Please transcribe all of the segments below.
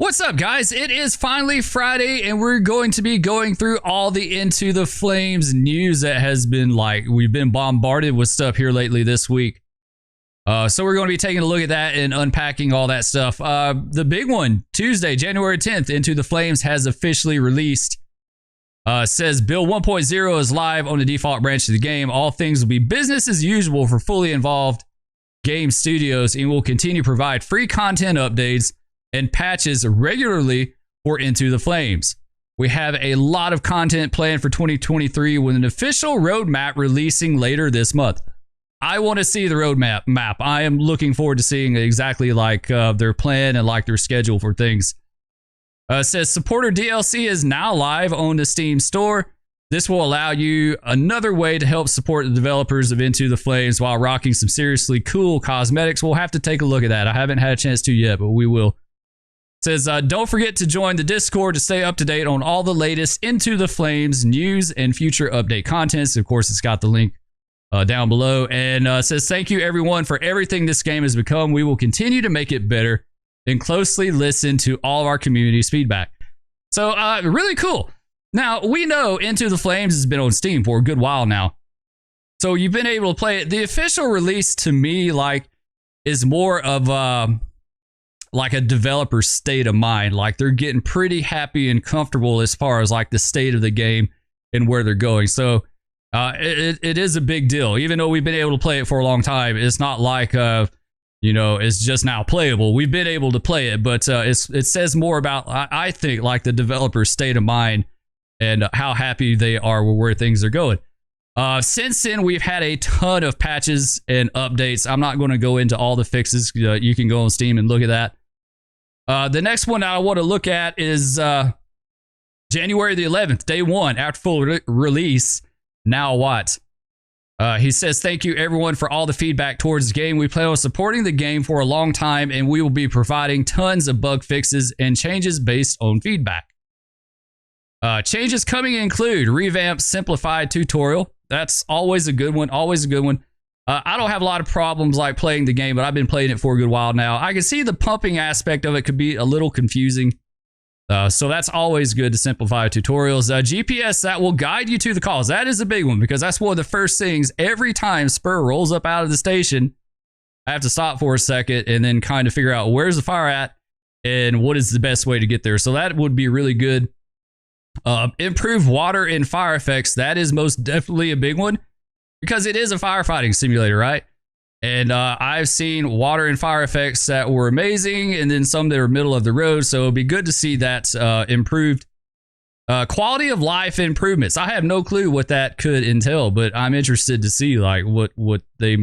What's up, guys? It is finally Friday, and we're going to be going through all the Into the Flames news that has been we've been bombarded with stuff here lately this week. So we're going to be taking a look at that and unpacking all that stuff. The big one, Tuesday, January 10th, Into the Flames has officially released. Says Bill 1.0 is live on the default branch of the game. All things will be business as usual for fully involved game studios, and will continue to provide free content updates and patches regularly for Into the Flames. We have a lot of content planned for 2023 with an official roadmap releasing later this month. I want to see the roadmap. I am looking forward to seeing exactly their plan and their schedule for things. Says supporter DLC is now live on the Steam store. This will allow you another way to help support the developers of Into the Flames while rocking some seriously cool cosmetics. We'll have to take a look at that. I haven't had a chance to yet, but we will. Says, don't forget to join the Discord to stay up to date on all the latest Into the Flames news and future update contents. Of course, it's got the link down below. And says, thank you, everyone, for everything this game has become. We will continue to make it better and closely listen to all of our community's feedback. So, really cool. Now, we know Into the Flames has been on Steam for a good while now. So, you've been able to play it. The official release, to me, is more of a developer state of mind. They're getting pretty happy and comfortable as far as the state of the game and where they're going. So it is a big deal. Even though we've been able to play it for a long time, it's not it's just now playable. We've been able to play it, but it says more about, I think, the developer's state of mind and how happy they are with where things are going. Since then, we've had a ton of patches and updates. I'm not going to go into all the fixes. You can go on Steam and look at that. The next one I want to look at is January the 11th, day one, after full release. Now what? He says, thank you, everyone, for all the feedback towards the game. We plan on supporting the game for a long time, and we will be providing tons of bug fixes and changes based on feedback. Changes coming include revamped, simplified tutorial. That's always a good one. Always a good one. I don't have a lot of problems playing the game, but I've been playing it for a good while now. I can see the pumping aspect of it could be a little confusing. So that's always good to simplify tutorials. GPS that will guide you to the calls. That is a big one because that's one of the first things every time Spur rolls up out of the station. I have to stop for a second and then kind of figure out where's the fire at and what is the best way to get there. So that would be really good. Improve water and fire effects. That is most definitely a big one because it is a firefighting simulator, right? And I've seen water and fire effects that were amazing and then some that are middle of the road. So it'd be good to see that improved. Quality of life improvements. I have no clue what that could entail, but I'm interested to see what they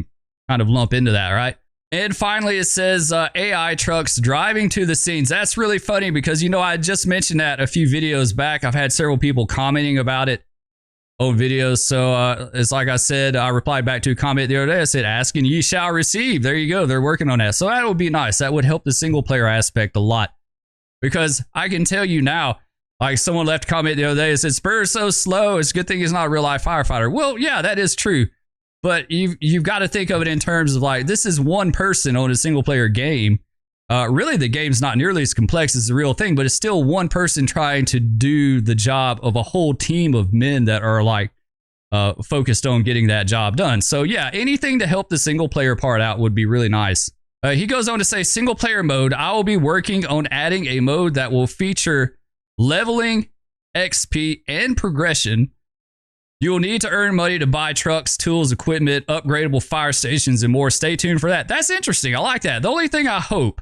kind of lump into that, right? And finally, it says AI trucks driving to the scenes. That's really funny because, I just mentioned that a few videos back. I've had several people commenting about it on videos. So it's like I said, I replied back to a comment the other day. I said, ask and ye shall receive. There you go. They're working on that. So that would be nice. That would help the single player aspect a lot because I can tell you now, someone left a comment the other day and said, Spur is so slow. It's a good thing he's not a real life firefighter. Well, yeah, that is true. But you've got to think of it in terms of this is one person on a single player game. Really, the game's not nearly as complex as the real thing, but it's still one person trying to do the job of a whole team of men that are focused on getting that job done. So yeah, anything to help the single player part out would be really nice. He goes on to say single player mode. I will be working on adding a mode that will feature leveling, XP, and progression. You will need to earn money to buy trucks, tools, equipment, upgradable fire stations, and more. Stay tuned for that. That's interesting. I like that. The only thing I hope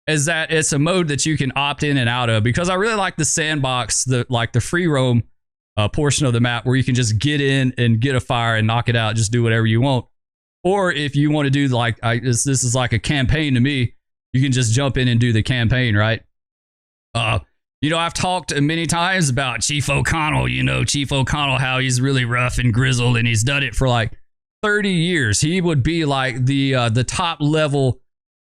is that it's a mode that you can opt in and out of because I really like the sandbox, the free roam portion of the map where you can just get in and get a fire and knock it out, just do whatever you want. Or if you want to do this is like a campaign to me, you can just jump in and do the campaign, right? I've talked many times about Chief O'Connell, Chief O'Connell, how he's really rough and grizzled and he's done it for 30 years. He would be the top level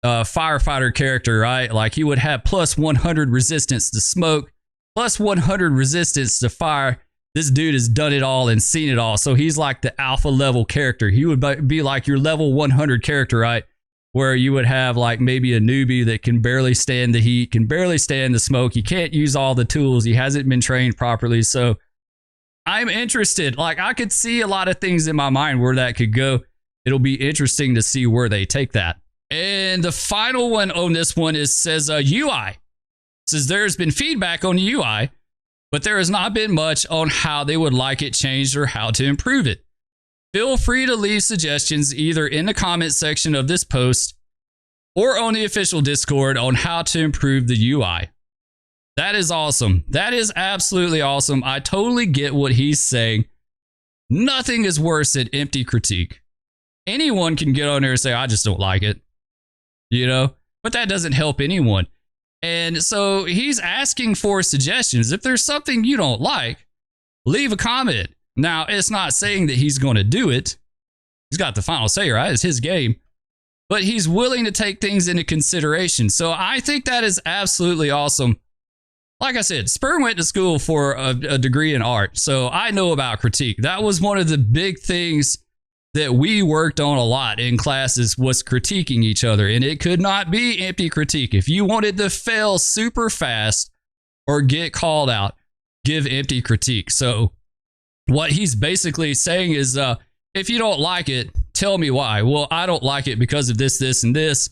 firefighter character, right? He would have plus 100 resistance to smoke, plus 100 resistance to fire. This dude has done it all and seen it all. So he's the alpha level character. He would be your level 100 character, right? where you would have like maybe a newbie that can barely stand the heat, can barely stand the smoke. He can't use all the tools. He hasn't been trained properly. So I'm interested. Like, I could see a lot of things in my mind where that could go. It'll be interesting to see where they take that. And the final one on this one says UI. It says there's been feedback on the UI, but there has not been much on how they would like it changed or how to improve it. Feel free to leave suggestions either in the comment section of this post or on the official Discord on how to improve the UI. That is awesome. That is absolutely awesome. I totally get what he's saying. Nothing is worse than empty critique. Anyone can get on there and say, I just don't like it, you know, but that doesn't help anyone. And so he's asking for suggestions. If there's something you don't like, leave a comment. Now, it's not saying that he's going to do it. He's got the final say, right? It's his game. But he's willing to take things into consideration. So I think that is absolutely awesome. Like I said, Spur went to school for a degree in art. So I know about critique. That was one of the big things that we worked on a lot in classes, was critiquing each other. And it could not be empty critique. If you wanted to fail super fast or get called out, give empty critique. So what he's basically saying is, if you don't like it, tell me why. Well, I don't like it because of this, this, and this.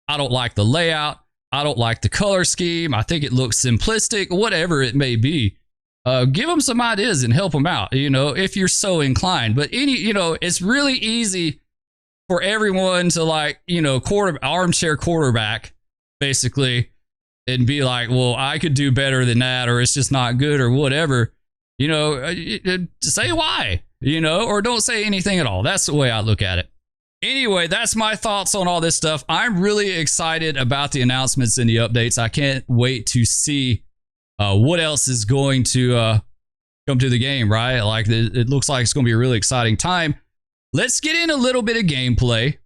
I don't like the layout. I don't like the color scheme. I think it looks simplistic, whatever it may be. Give them some ideas and help them out, you know, if you're so inclined. But it's really easy for everyone to, like, you know, armchair quarterback basically and be like, well, I could do better than that, or it's just not good, or whatever. You know, say why, you know, or don't say anything at all. That's the way I look at it. Anyway, that's my thoughts on all this stuff. I'm really excited about the announcements and the updates. I can't wait to see what else is going to come to the game, right? Like, it looks like it's going to be a really exciting time. Let's get in a little bit of gameplay.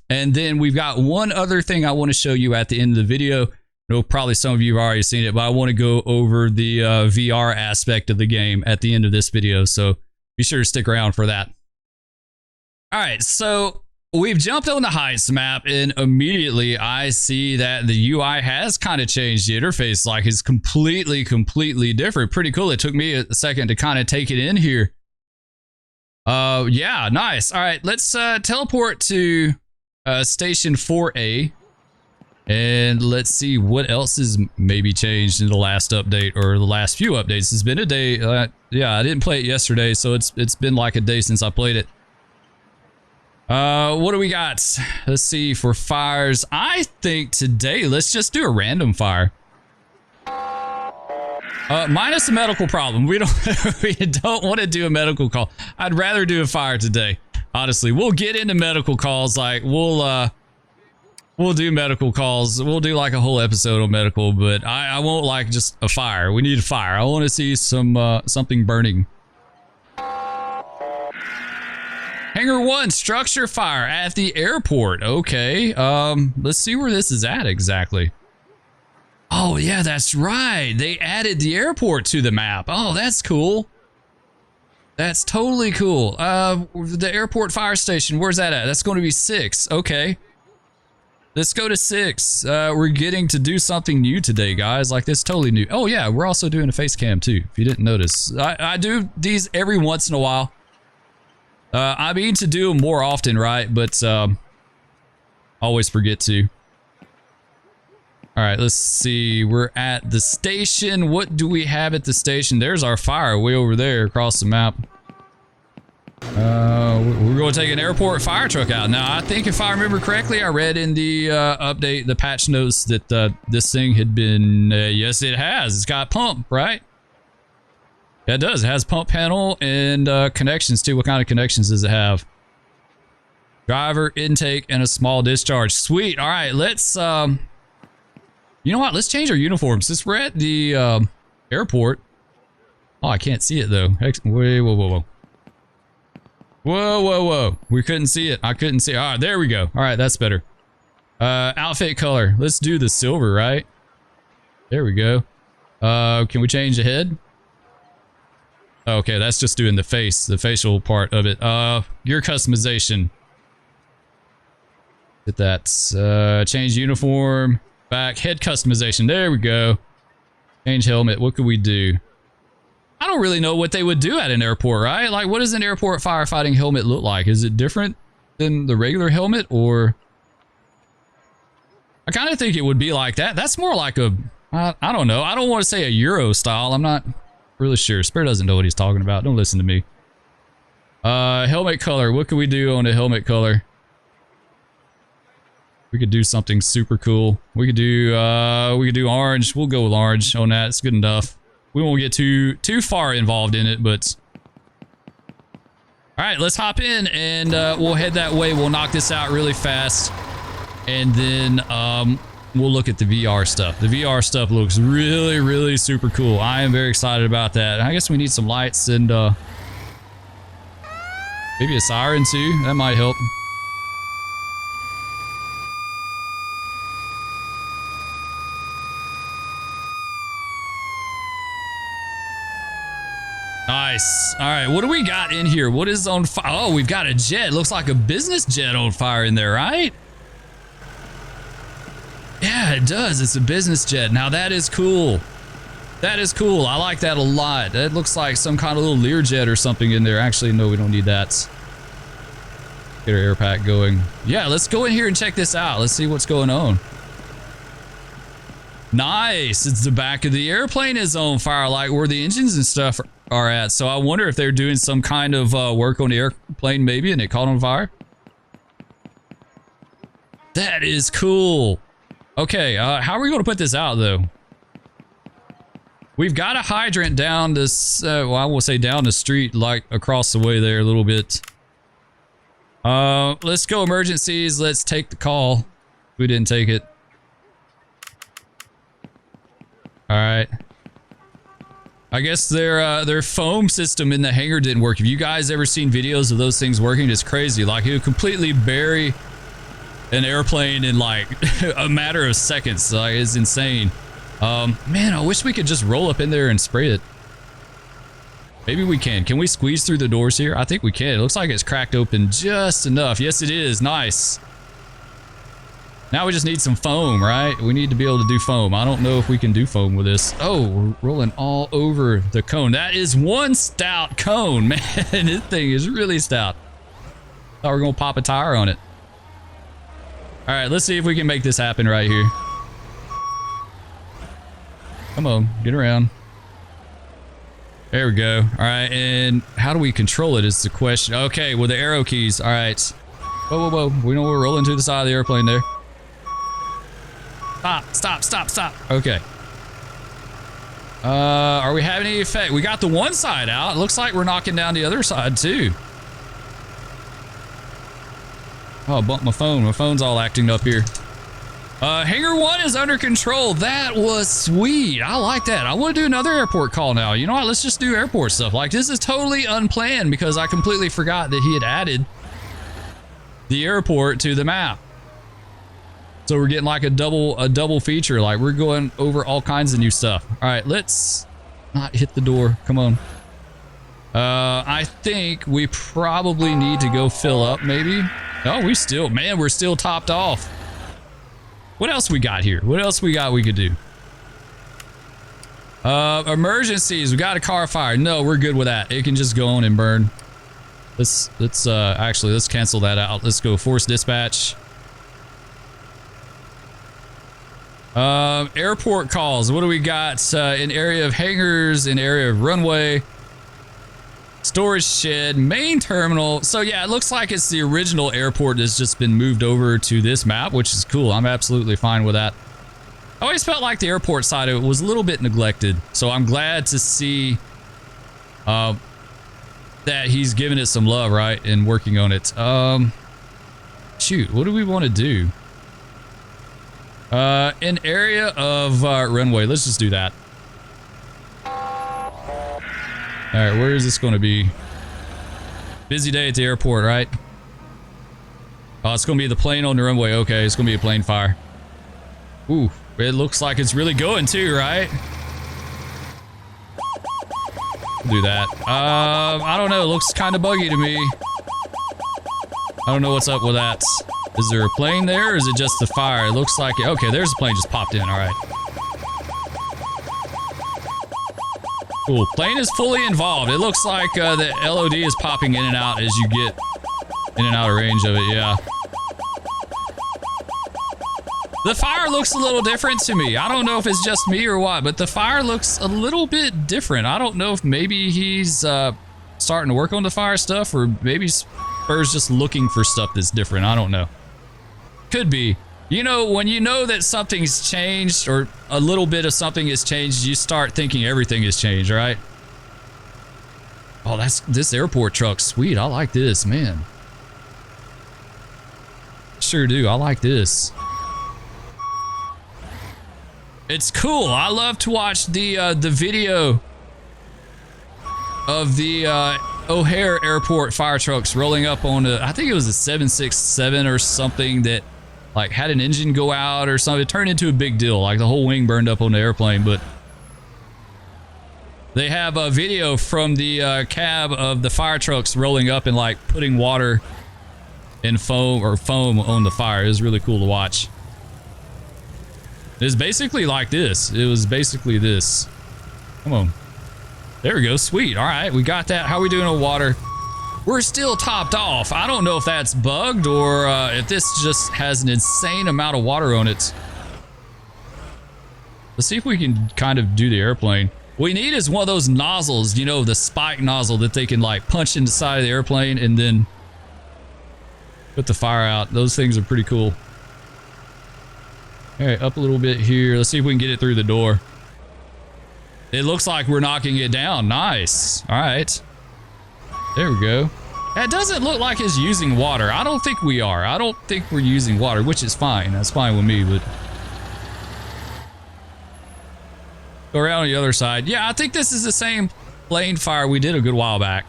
And then we've got one other thing I want to show you at the end of the video. I know probably some of you have already seen it, but I want to go over the VR aspect of the game at the end of this video. So be sure to stick around for that. All right, so we've jumped on the Heights map, and immediately I see that the UI has kind of changed. The interface, like, is completely different. Pretty cool. It took me a second to kind of take it in here. Yeah, nice. All right, let's teleport to Station 4A. And let's see what else is maybe changed in the last update, or the last few updates. It's been a day. Yeah, I didn't play it yesterday, so it's been like a day since I played it. What do we got? Let's see, for fires. I think today, let's just do a random fire. Minus a medical problem. We don't want to do a medical call. I'd rather do a fire today. Honestly, we'll get into medical calls. Like, we'll do medical calls. We'll do like a whole episode on medical, but I won't like just a fire. We need a fire. I want to see something burning. Hangar 1, structure fire at the airport. Okay. Let's see where this is at exactly. Oh, yeah, that's right. They added the airport to the map. Oh, that's cool. That's totally cool. The airport fire station, where's that at? That's going to be 6. Okay. Let's go to 6. We're getting to do something new today, guys. Like, this totally new. Oh, yeah, we're also doing a face cam, too, if you didn't notice. I do these every once in a while. I mean to do them more often, right? But always forget to. All right, let's see. We're at the station. What do we have at the station? There's our fire way over there across the map. We're going to take an airport fire truck out. Now, I think if I remember correctly, I read in the update, the patch notes, that this thing had been, yes, it has. It's got pump, right? Yeah, it does. It has pump panel and connections, too. What kind of connections does it have? Driver, intake, and a small discharge. Sweet. All right, let's... you know what? Let's change our uniforms. Since we're at the airport... Oh, I can't see it, though. Wait, whoa, whoa, whoa. Whoa, whoa, whoa. We couldn't see it. I couldn't see it. All right, there we go. All right, that's better. Outfit color. Let's do the silver, right? There we go. Can we change the head? Okay, that's just doing the face, the facial part of it. Gear customization. Hit that. Change uniform. Back. Head customization. There we go. Change helmet. What could we do? I don't really know what they would do at an airport, right? Like, what does an airport firefighting helmet look like? Is it different than the regular helmet, or... I kind of think it would be like that. That's more like a... I don't know. I don't want to say a Euro style. I'm not really sure. Spur doesn't know what he's talking about. Don't listen to me. Helmet color. What can we do on a helmet color? We could do something super cool. We could do orange. We'll go with orange on that. It's good enough. We won't get too far involved in it, but... Alright, let's hop in and we'll head that way. We'll knock this out really fast. And then we'll look at the VR stuff. The VR stuff looks really, really super cool. I am very excited about that. I guess we need some lights and maybe a siren too. That might help. Nice. All right, what do we got in here? What is on fire? Oh, we've got a jet. Looks like a business jet on fire in there, right? Yeah, it does. It's a business jet. Now that is cool. That is cool. I like that a lot. That looks like some kind of little Learjet or something in there. Actually, no, we don't need that. Get our air pack going. Yeah, let's go in here and check this out. Let's see what's going on. Nice. It's the back of the airplane is on fire, like where the engines and stuff are at. So I wonder if they're doing some kind of work on the airplane maybe and it caught on fire. That is cool. Okay, how are we going to put this out though? We've got a hydrant down this, well, I will say down the street, like across the way there a little bit. Let's go emergencies. Let's take the call. We didn't take it. All right. I guess their foam system in the hangar didn't work. Have you guys ever seen videos of those things working? It's crazy. Like, it would completely bury an airplane in like a matter of seconds. Like, it's insane. Man, I wish we could just roll up in there and spray it. Maybe we can. Can we squeeze through the doors here? I think we can. It looks like it's cracked open just enough. Yes, it is. Nice. Now we just need some foam, right? We need to be able to do foam. I don't know if we can do foam with this. Oh, we're rolling all over the cone. That is one stout cone, man. This thing is really stout. Thought we were going to pop a tire on it. All right, let's see if we can make this happen right here. Come on, get around. There we go. All right, and how do we control it is the question. Okay, with the arrow keys. All right. Whoa, whoa, whoa. We know we're rolling to the side of the airplane there. Stop, stop, stop, stop. Okay. Are we having any effect? We got the one side out. It looks like we're knocking down the other side too. Oh, I bumped my phone. My phone's all acting up here. Hangar 1 is under control. That was sweet. I like that. I want to do another airport call now. You know what? Let's just do airport stuff. Like, this is totally unplanned because I completely forgot that he had added the airport to the map. So we're getting like a double feature. Like, we're going over all kinds of new stuff. All right, let's not hit the door. Come on. I think we probably need to go fill up maybe. Oh, we're still topped off. What else we got here? What else we got we could do? Emergencies. We got a car fire. No, we're good with that. It can just go on and burn. Let's cancel that out. Let's go force dispatch. Airport calls. What do we got? In area of hangars, in area of runway, storage shed, main terminal. So yeah, it looks like it's the original airport that's just been moved over to this map, which is cool. I'm absolutely fine with that. I always felt like the airport side of it was a little bit neglected. So I'm glad to see that he's giving it some love, right? And working on it. Shoot, what do we want to do? An area of runway. Let's just do that. All right, where is this going to be? Busy day at the airport, right? Oh, it's going to be the plane on the runway. Okay, it's going to be a plane fire. Ooh, it looks like it's really going too, right? Do that. I don't know. It looks kind of buggy to me. I don't know what's up with that. Is there a plane there, or is it just the fire? It looks like it. Okay, there's a plane just popped in. All right. Cool. Plane is fully involved. It looks like the LOD is popping in and out as you get in and out of range of it. Yeah. The fire looks a little different to me. I don't know if it's just me or what, but the fire looks a little bit different. I don't know if maybe he's starting to work on the fire stuff, or maybe Spur's just looking for stuff that's different. I don't know. Could be. You know, when you know that something's changed or a little bit of something has changed, you start thinking everything has changed, right? Oh, that's this airport truck. Sweet. I like this, man. Sure do. I like this. It's cool. I love to watch the video of the O'Hare Airport fire trucks rolling up on I think it was a 767 or something that like had an engine go out or something. It turned into a big deal. Like the whole wing burned up on the airplane, but they have a video from the cab of the fire trucks rolling up and like putting water and foam on the fire. It was really cool to watch. It's basically like this. It was basically this. Come on. There we go. Sweet. All right. We got that. How are we doing on water? We're still topped off. I don't know if that's bugged or if this just has an insane amount of water on it. Let's see if we can kind of do the airplane. What we need is one of those nozzles, you know, the spike nozzle that they can like punch in the side of the airplane and then put the fire out. Those things are pretty cool. All right, up a little bit here. Let's see if we can get it through the door. It looks like we're knocking it down. Nice. All right. There we go. That doesn't look like it's using water. I don't think we are. I don't think we're using water, which is fine. That's fine with me, but... Go around on the other side. Yeah, I think this is the same plane fire we did a good while back.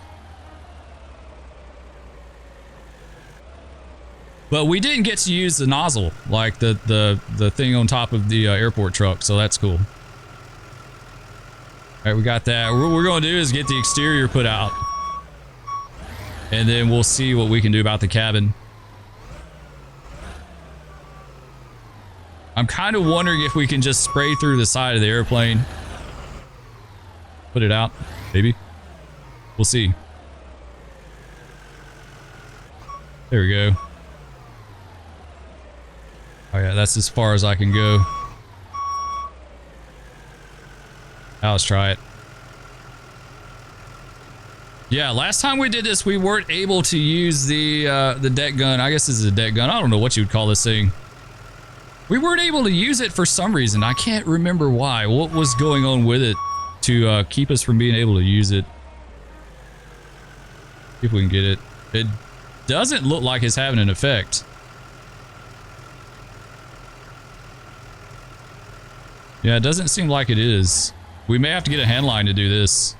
But we didn't get to use the nozzle, like the thing on top of the airport truck, so that's cool. All right, we got that. What we're going to do is get the exterior put out. And then we'll see what we can do about the cabin. I'm kind of wondering if we can just spray through the side of the airplane. Put it out, maybe. We'll see. There we go. Oh yeah, that's as far as I can go. Now let's try it. Yeah, last time we did this, we weren't able to use the deck gun. I guess this is a deck gun. I don't know what you would call this thing. We weren't able to use it for some reason. I can't remember why. What was going on with it to keep us from being able to use it? See if we can get it. It doesn't look like it's having an effect. Yeah, it doesn't seem like it is. We may have to get a hand line to do this.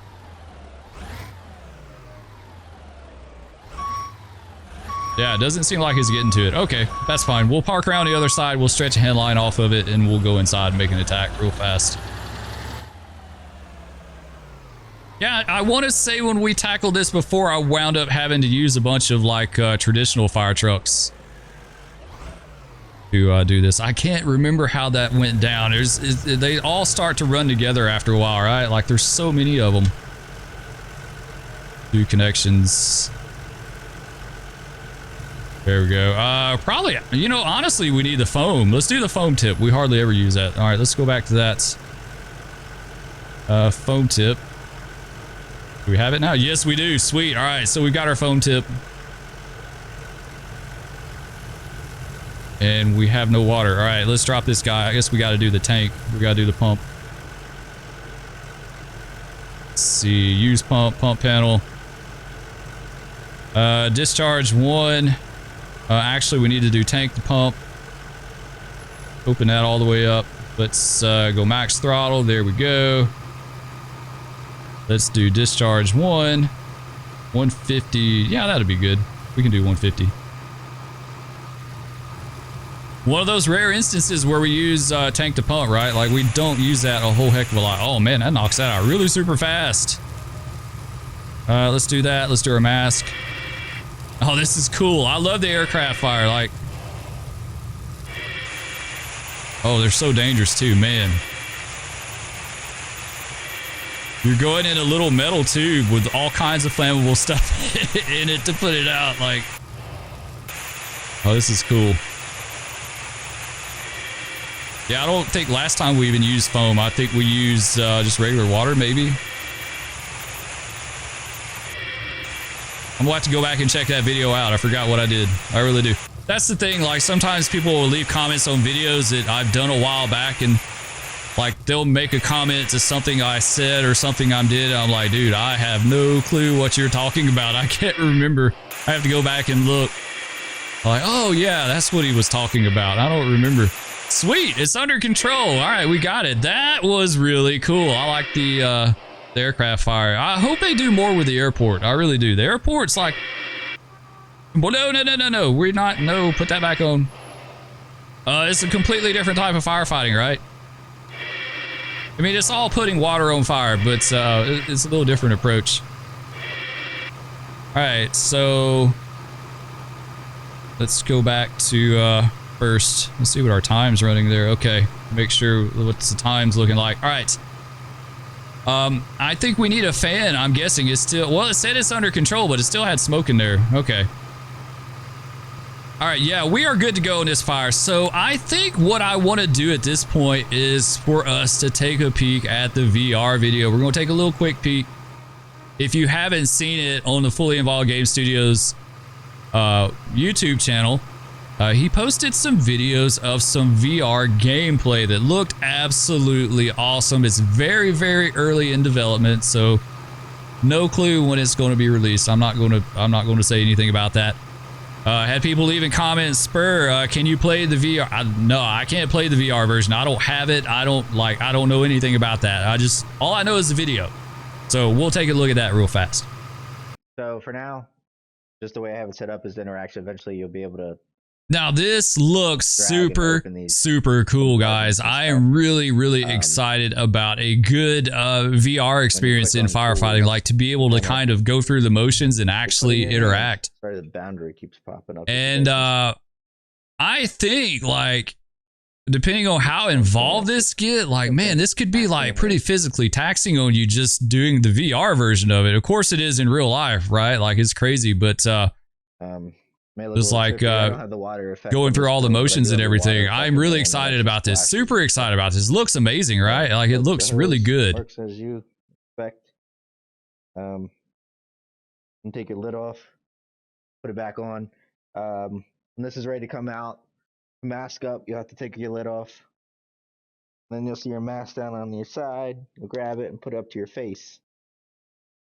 Yeah, it doesn't seem like it's getting to it. Okay, that's fine. We'll park around the other side. We'll stretch a hand line off of it, and we'll go inside and make an attack real fast. Yeah, I want to say when we tackled this before, I wound up having to use a bunch of, like, traditional fire trucks to do this. I can't remember how that went down. They all start to run together after a while, right? Like, there's so many of them. 2 connections. There we go. Probably, you know, honestly, we need the foam. Let's do the foam tip. We hardly ever use that. All right, let's go back to that. Foam tip. Do we have it now? Yes, we do. Sweet. All right, so we've got our foam tip. And we have no water. All right, let's drop this guy. I guess we got to do the tank. We got to do the pump. Let's see. Use pump, pump panel. Discharge 1. Actually, we need to do tank to pump. Open that all the way up. Let's go max throttle. There we go. Let's do discharge 1. 150. Yeah, that'd be good. We can do 150. One of those rare instances where we use tank to pump, right? Like, we don't use that a whole heck of a lot. Oh, man, that knocks that out really super fast. Let's do that. Let's do our mask. Oh, this is cool. I love the aircraft fire. Like, Oh, they're so dangerous too, man. You're going in a little metal tube with all kinds of flammable stuff in it to put it out. Like, oh, this is cool. Yeah, I don't think last time we even used foam. I think we used just regular water, maybe. I'm gonna have to go back and check that video out. I forgot what I did. I really do. That's the thing. Like, sometimes people will leave comments on videos that I've done a while back, and like they'll make a comment to something I said or something I did. I'm like, dude, I have no clue what you're talking about. I can't remember. I have to go back and look. I'm like, oh yeah, that's what he was talking about. I don't remember. Sweet, it's under control. All right, we got it. That was really cool. I like the aircraft fire. I hope they do more with the airport. I really do. The airport's like, well, no. We're not. No, put that back on. It's a completely different type of firefighting, right? I mean, it's all putting water on fire, but it's a little different approach. All right, so let's go back to first. Let's see what our time's running there. Okay, make sure what's the time's looking like. All right. I think we need a fan. I'm guessing it's still, well, it said it's under control, but it still had smoke in there. Okay. All right, yeah, we are good to go in this fire. So I think what I want to do at this point is for us to take a peek at the VR video. We're going to take a little quick peek. If you haven't seen it on the Fully Involved Game Studios YouTube channel, he posted some videos of some VR gameplay that looked absolutely awesome. It's very, very early in development, so no clue when it's going to be released. I'm not going to say anything about that. Had people leaving comments, Spur, can you play the VR? No, I can't play the VR version. I don't have it. I don't know anything about that. All I know is the video. So we'll take a look at that real fast. So for now, just the way I have it set up is the interaction. Eventually you'll be able to. Now this looks super cool, guys. I am really excited about a good VR experience in firefighting, like to be able to kind of go through the motions and actually interact. Sorry, the boundary keeps popping up. And I think, like, depending on how involved this get, like, man, this could be like pretty physically taxing on you just doing the VR version of it. Of course it is in real life, right? Like, it's crazy, but just like going through all the motions and everything. I'm really excited about this. Super excited about this. Looks amazing, right? Like, it looks really good. Works as you expect. And take your lid off, put it back on. When this is ready to come out, mask up, you have to take your lid off. Then you'll see your mask down on your side. You'll grab it and put it up to your face.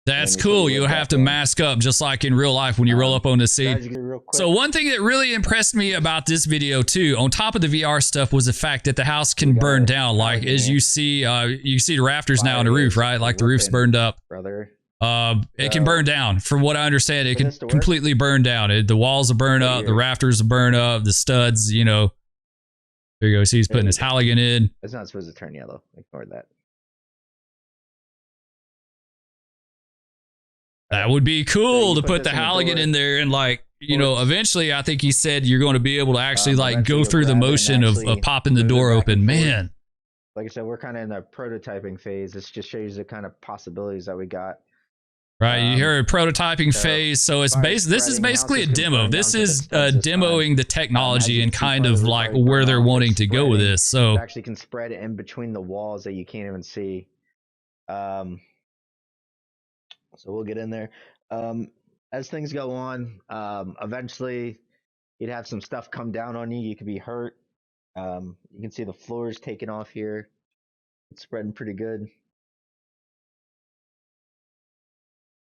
That's cool. You'll have to mask up just like in real life when you roll up on the scene. So one thing that really impressed me about this video too, on top of the VR stuff, was the fact that the house can burn down. Like, as you see the rafters now on the roof, right? Like the roof's burned up. It can burn down. From what I understand, it can completely burn down. The walls will burn up, the rafters will burn up, the studs, you know. There you go. See, he's putting his halogen in. It's not supposed to turn yellow. Ignore that. That would be cool to put the halogen in there, and, like, you know, eventually I think he said you're going to be able to actually like go through the motion of popping the door open. Man, like I said, we're kind of in the prototyping phase. This just shows you the kind of possibilities that we got. Right, you hear a prototyping phase, so it's this is basically a demo. This is demoing the technology and kind of like where they're wanting to go with this. So it actually can spread in between the walls that you can't even see. So we'll get in there. As things go on, eventually you'd have some stuff come down on you. You could be hurt. You can see the floors taking off here. It's spreading pretty good.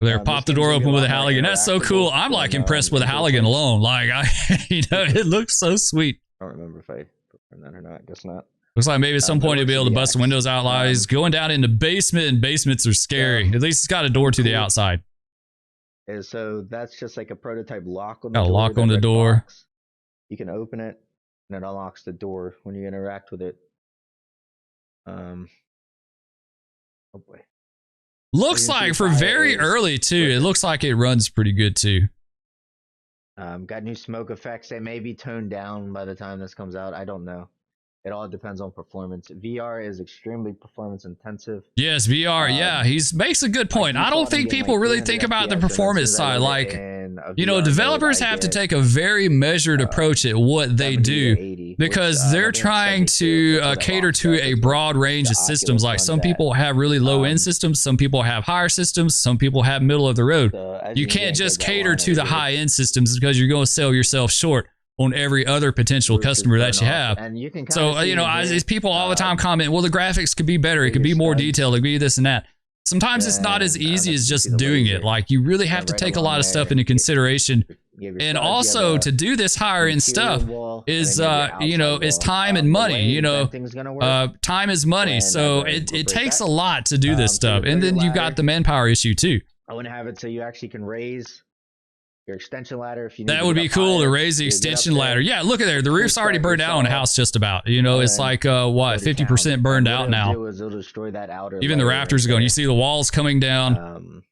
There, pop the door open with a halogen. That's so cool. I'm like impressed with the halogen alone. Like, you know, it looks so sweet. I don't remember if I put that or not. I guess not. Looks like maybe at some point you'll be able to bust the windows out. Lies going down in the basement, and basements are scary. At least it's got a door to the outside. And so that's just like a prototype lock on the door. Got a lock on the door. You can open it, and it unlocks the door when you interact with it. Oh boy. Looks like for very early too. It looks like it runs pretty good too. Got new smoke effects. They may be toned down by the time this comes out. I don't know. It all depends on performance. VR is extremely performance intensive. Yes, VR. Yeah, he makes a good point. I don't think people really think about the performance side. Like, you know, developers have to take a very measured approach at what they do because they're trying to cater to a broad range of systems. Like, some people have really low end systems, some people have higher systems, some people have middle of the road. You can't just cater to the high end systems because you're going to sell yourself short on every other potential customer that you have. And you can so, you know, as people all the time comment, well, the graphics could be better. It could be more detailed. It could be this and that. Sometimes it's not as easy as just doing it. Like, you really have to take a lot of stuff into consideration. And also, to do this higher end stuff is, you know, is time and money. You know, time is money. So it takes a lot to do this stuff. And then you got the manpower issue too. I want to have it so you actually can raise your extension ladder if you need. That would be cool to raise the extension ladder. Yeah, look at there. The roof's already burned out on the house just about. You know, it's like what, 50% burned out now. It'll destroy that outer. Even the rafters are going. You see the walls coming down.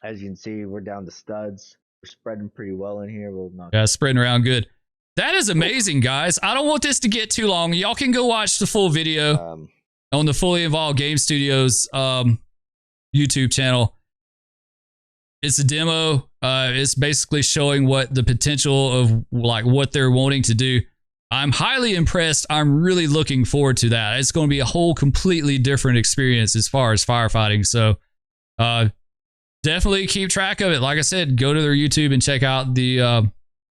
As you can see, we're down to studs. We're spreading pretty well in here. Yeah, spreading around good. That is amazing, guys. I don't want this to get too long. Y'all can go watch the full video on the Fully Involved Game Studios YouTube channel. It's a demo. It's basically showing what the potential of like what they're wanting to do. I'm highly impressed. I'm really looking forward to that. It's going to be a whole completely different experience as far as firefighting. So definitely keep track of it. Like I said, go to their YouTube and check out the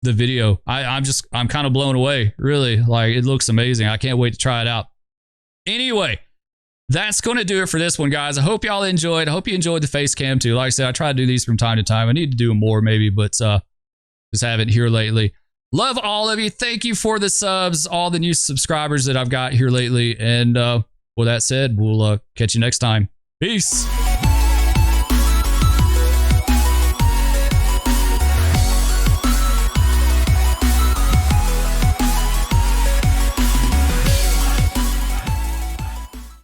video. I'm kind of blown away. Really, like, it looks amazing. I can't wait to try it out. Anyway, that's going to do it for this one, guys. I hope y'all enjoyed. I hope you enjoyed the face cam too. Like I said, I try to do these from time to time. I need to do more maybe, but just haven't here lately. Love all of you. Thank you for the subs, all the new subscribers that I've got here lately. And with that said, we'll catch you next time. Peace.